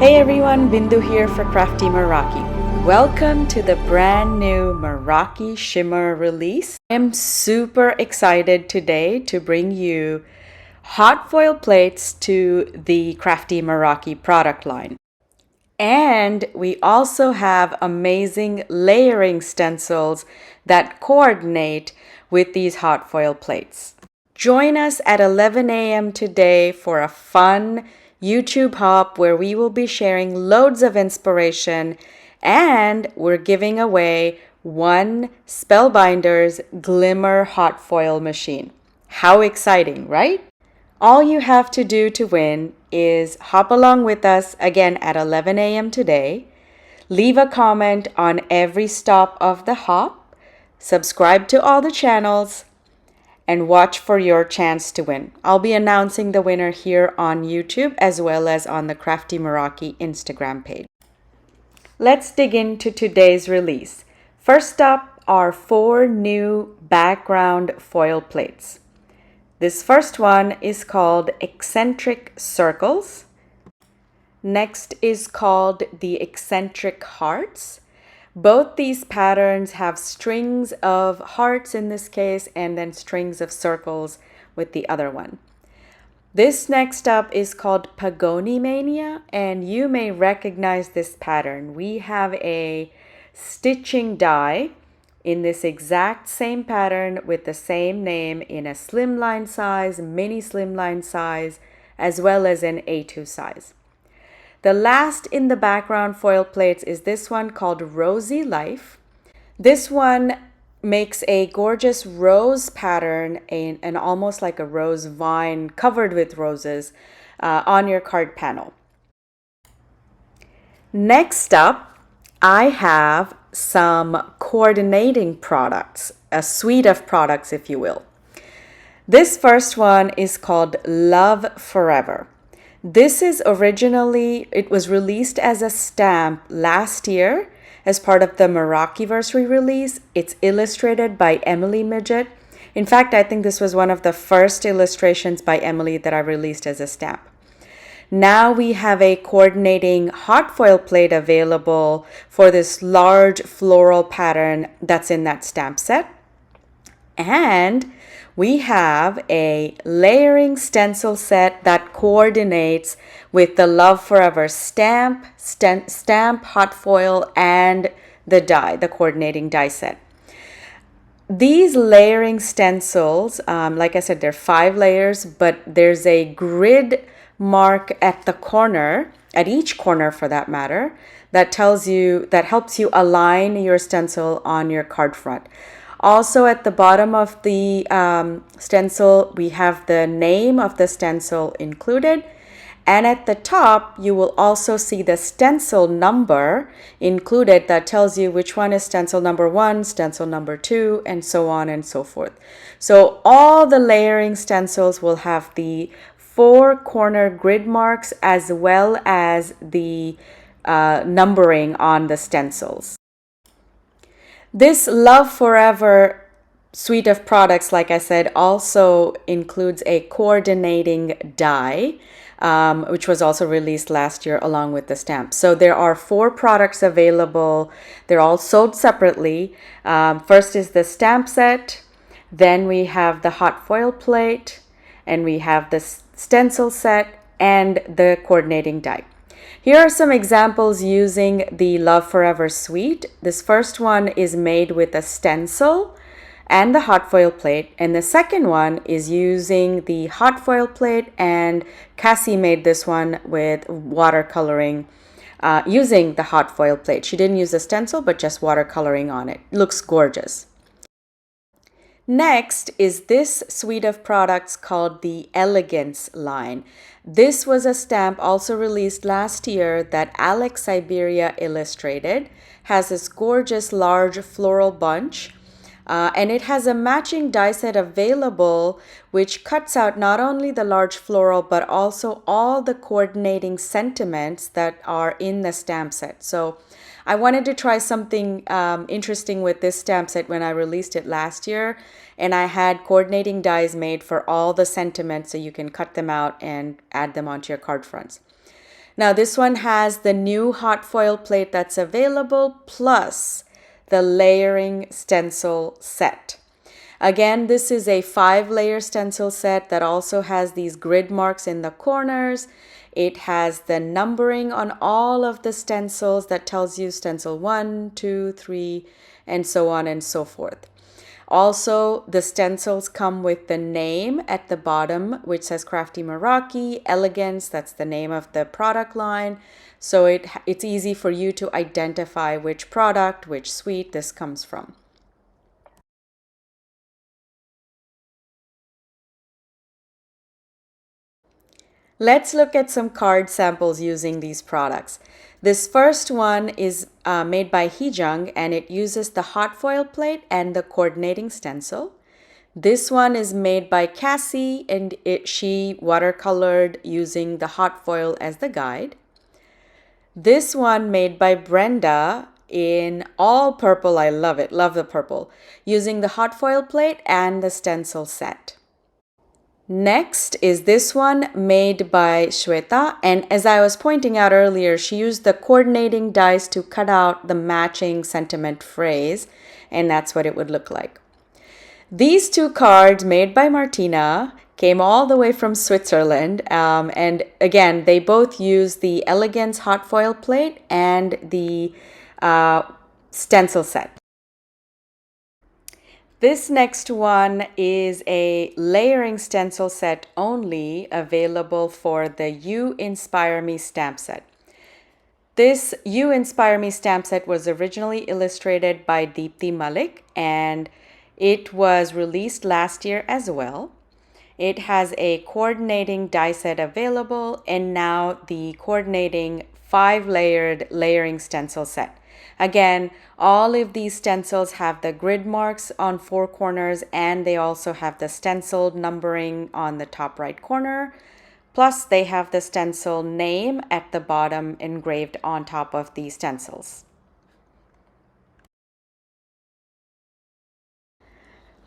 Hey everyone, Bindu here for Crafty Meraki. Welcome to the brand new Meraki Shimmer release. I am super excited today to bring you hot foil plates to the Crafty Meraki product line. And we also have amazing layering stencils that coordinate with these hot foil plates. Join us at 11 a.m. today for a fun YouTube hop where we will be sharing loads of inspiration, and we're giving away one Spellbinders Glimmer hot foil machine. How exciting, right? All you have to do to win is hop along with us again at 11 a.m. today, leave a comment on every stop of the hop, subscribe to all the channels, and watch for your chance to win. I'll be announcing the winner here on YouTube as well as on the Crafty Meraki Instagram page. Let's dig into today's release. First up are 4 new background foil plates. This first one is called Eccentric Circles. Next is called the Eccentric Hearts. Both these patterns have strings of hearts in this case and then strings of circles with the other one. This next up is called Pagoni Mania, and you may recognize this pattern. We have a stitching die in this exact same pattern with the same name in a slimline size, mini slimline size, as well as an A2 size. The last in the background foil plates is this one called Rosy Life. This one makes a gorgeous rose pattern and almost like a rose vine covered with roses on your card panel. Next up, I have some coordinating products, a suite of products, if you will. This first one is called Love Forever. This is it was released as a stamp last year as part of the Merakiversary release. It's illustrated by Emily Midget. In fact, I think this was one of the first illustrations by Emily that I released as a stamp. Now we have a coordinating hot foil plate available for this large floral pattern that's in that stamp set. And we have a layering stencil set that coordinates with the Love Forever stamp, hot foil, and the die, the coordinating die set. These layering stencils, like I said, they're 5 layers, but there's a grid mark at the corner, at each corner for that matter, that helps you align your stencil on your card front. Also at the bottom of the stencil, we have the name of the stencil included. And at the top, you will also see the stencil number included that tells you which one is stencil number 1, stencil number 2, and so on and so forth. So all the layering stencils will have the 4 corner grid marks as well as the numbering on the stencils. This Love Forever suite of products, like I said, also includes a coordinating die, which was also released last year along with the stamp. So there are 4 products available. They're all sold separately. First is the stamp set, then we have the hot foil plate, and we have the stencil set and the coordinating die. Here are some examples using the Love Forever suite. This first one is made with a stencil and the hot foil plate, and the second one is using the hot foil plate, and Cassie made this one with watercoloring using the hot foil plate. She didn't use a stencil, but just watercoloring on it. Looks gorgeous. Next is this suite of products called the Elegance line. This was a stamp also released last year that Alex Siberia illustrated. Has this gorgeous large floral bunch. And it has a matching die set available, which cuts out not only the large floral, but also all the coordinating sentiments that are in the stamp set. So I wanted to try something interesting with this stamp set when I released it last year. And I had coordinating dies made for all the sentiments so you can cut them out and add them onto your card fronts. Now this one has the new hot foil plate that's available, plus the layering stencil set. Again, this is a 5-layer stencil set that also has these grid marks in the corners. It has the numbering on all of the stencils that tells you stencil 1, 2, 3, and so on and so forth. Also, the stencils come with the name at the bottom, which says Crafty Meraki, Elegance, that's the name of the product line. So it's easy for you to identify which product, which suite this comes from. Let's look at some card samples using these products. This first one is made by Heejung, and it uses the hot foil plate and the coordinating stencil. This one is made by Cassie, and she watercolored using the hot foil as the guide. This one made by Brenda in all purple. I love it, love the purple, using the hot foil plate and the stencil set. Next is this one made by Shweta, and as I was pointing out earlier, she used the coordinating dies to cut out the matching sentiment phrase, and that's what it would look like. These two cards made by Martina came all the way from Switzerland, and again, they both use the Elegance hot foil plate and the stencil set. This next one is a layering stencil set only, available for the You Inspire Me stamp set. This You Inspire Me stamp set was originally illustrated by Deepthi Malik, and it was released last year as well. It has a coordinating die set available, and now the coordinating 5-layered layering stencil set. Again, all of these stencils have the grid marks on 4 corners, and they also have the stenciled numbering on the top right corner. Plus, they have the stencil name at the bottom engraved on top of these stencils.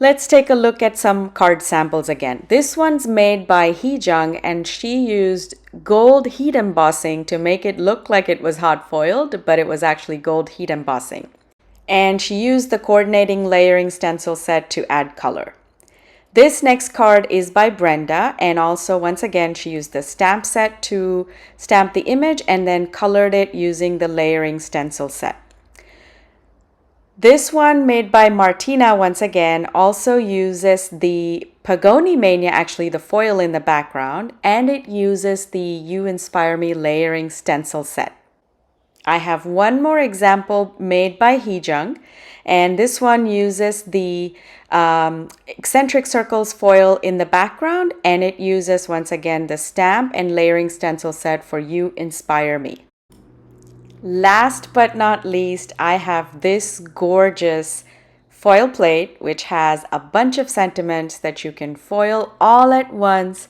Let's take a look at some card samples again. This one's made by Heejung, and she used gold heat embossing to make it look like it was hot foiled, but it was actually gold heat embossing. And she used the coordinating layering stencil set to add color. This next card is by Brenda, and also once again she used the stamp set to stamp the image and then colored it using the layering stencil set. This one made by Martina once again also uses the Pagoni Mania, actually the foil in the background, and it uses the You Inspire Me layering stencil set. I have one more example made by Heejung, and this one uses the eccentric circles foil in the background, and it uses once again the stamp and layering stencil set for You Inspire Me. Last but not least, I have this gorgeous foil plate, which has a bunch of sentiments that you can foil all at once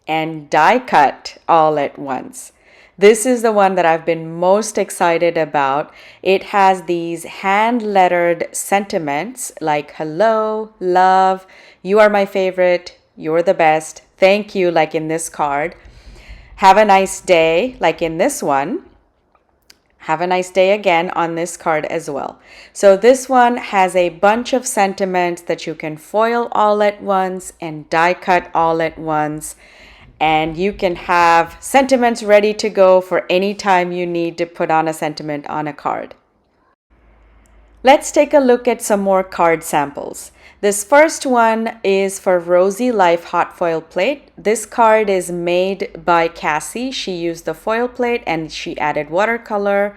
and die cut all at once. This is the one that I've been most excited about. It has these hand-lettered sentiments like hello, love, you are my favorite, you're the best, thank you, like in this card, have a nice day, like in this one. Have a nice day again on this card as well. So this one has a bunch of sentiments that you can foil all at once and die cut all at once. And you can have sentiments ready to go for any time you need to put on a sentiment on a card. Let's take a look at some more card samples. This first one is for Rosy Life hot foil plate. This card is made by Cassie. She used the foil plate and she added watercolor.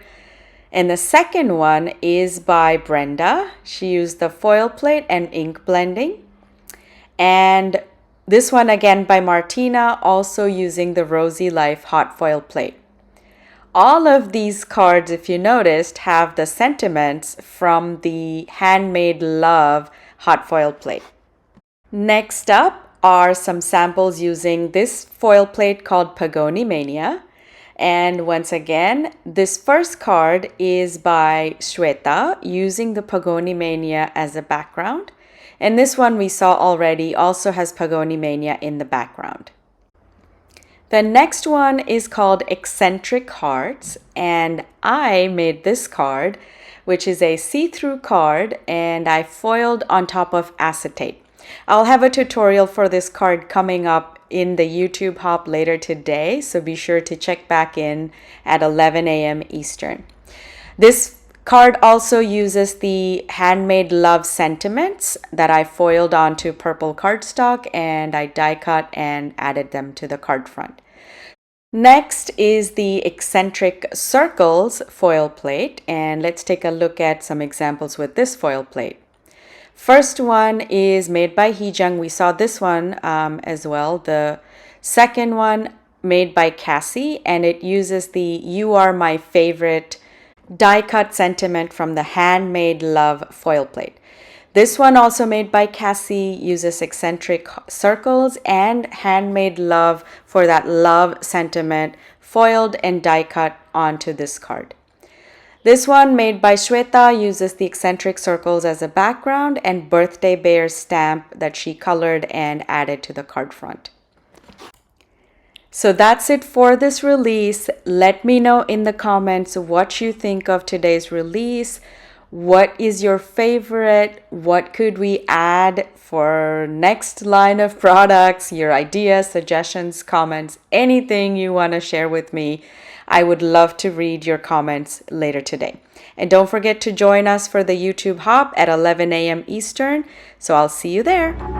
And the second one is by Brenda. She used the foil plate and ink blending. And this one again by Martina, also using the Rosy Life hot foil plate. All of these cards, if you noticed, have the sentiments from the Handmade Love hot foil plate. Next up are some samples using this foil plate called Pagoni Mania. And once again, this first card is by Shweta, using the Pagoni Mania as a background. And this one we saw already also has Pagoni Mania in the background. The next one is called Eccentric Hearts, and I made this card, which is a see-through card, and I foiled on top of acetate. I'll have a tutorial for this card coming up in the YouTube hop later today, so be sure to check back in at 11 a.m. Eastern. This card also uses the handmade love sentiments that I foiled onto purple cardstock, and I die cut and added them to the card front. Next is the Eccentric Circles foil plate, and let's take a look at some examples with this foil plate. First one is made by Heejung. We saw this one as well. The second one made by Cassie, and it uses the You Are My Favorite die cut sentiment from the Handmade Love foil plate. This one, also made by Cassie, uses eccentric circles and handmade love for that love sentiment, foiled and die cut onto this card. This one, made by Shweta, uses the eccentric circles as a background and birthday bear stamp that she colored and added to the card front. So that's it for this release. Let me know in the comments what you think of today's release. What is your favorite? What could we add for next line of products? Your ideas, suggestions, comments, anything you want to share with me. I would love to read your comments later today. And don't forget to join us for the YouTube hop at 11 a.m. Eastern. So I'll see you there.